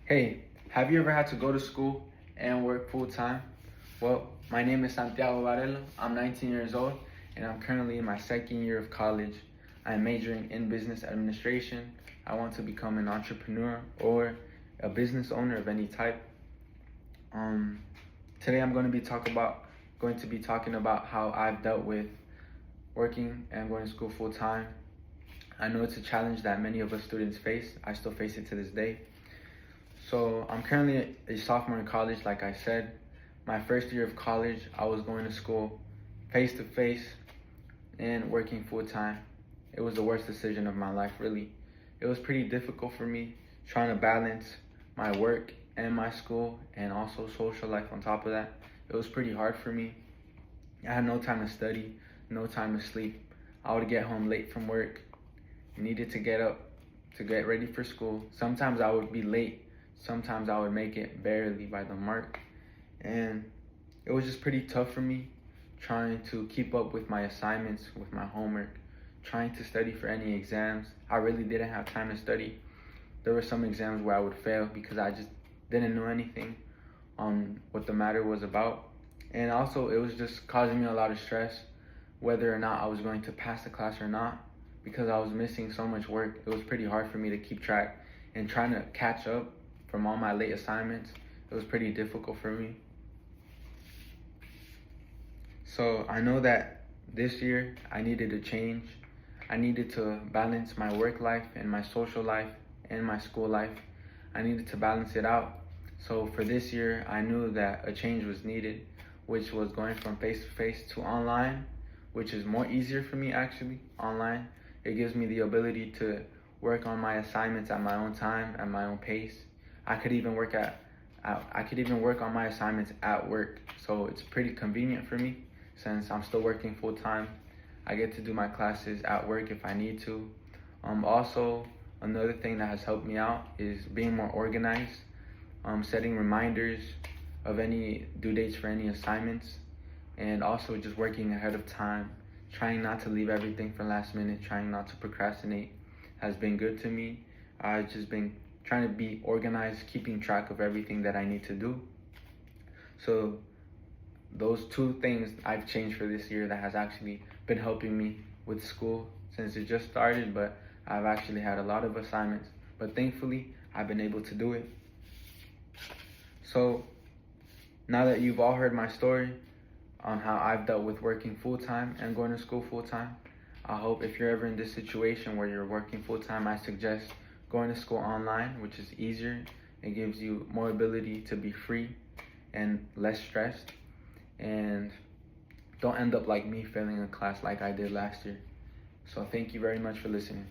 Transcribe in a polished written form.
Hey, have you ever had to go to school and work full time? Well, my name is Santiago Varela. I'm 19 years old and I'm currently in my second year of college. I'm majoring in business administration. I want to become an entrepreneur or a business owner of any type. Um, Today I'm going to be talking about how I've dealt with working and going to school full time. I know it's a challenge that many of us students face. I still face it to this day. So I'm currently a sophomore in college, like I said. My first year of college, I was going to school face to face and working full time. It was the worst decision of my life, really. It was pretty difficult for me trying to balance my work and my school and also social life on top of that. It was pretty hard for me. I had no time to study, no time to sleep. I would get home late from work, needed to get up to get ready for school. Sometimes I would be late. Sometimes I would make it barely by the mark. And it was just pretty tough for me trying to keep up with my assignments, with my homework, trying to study for any exams. I really didn't have time to study. There were some exams where I would fail because I just didn't know anything on what the matter was about. And also it was just causing me a lot of stress whether or not I was going to pass the class or not, because I was missing so much work. It was pretty hard for me to keep track and trying to catch up from all my late assignments. It was pretty difficult for me. So I know that this year I needed a change. I needed to balance my work life and my social life and my school life. I needed to balance it out. So for this year, I knew that a change was needed, which was going from face-to-face to online, which is more easier for me actually, online. It gives me the ability to work on my assignments at my own time, at my own pace. I could even work on my assignments at work. So it's pretty convenient for me since I'm still working full time. I get to do my classes at work if I need to. Also, another thing that has helped me out is being more organized, setting reminders of any due dates for any assignments, and also just working ahead of time, trying not to leave everything for last minute, trying not to procrastinate has been good to me. I've just been trying to be organized, keeping track of everything that I need to do. So those two things I've changed for this year that has actually been helping me with school since it just started, but I've actually had a lot of assignments, but thankfully I've been able to do it. So now that you've all heard my story on how I've dealt with working full-time and going to school full-time, I hope if you're ever in this situation where you're working full-time, I suggest going to school online, which is easier. It gives you more ability to be free and less stressed. And don't end up like me failing a class like I did last year. So thank you very much for listening.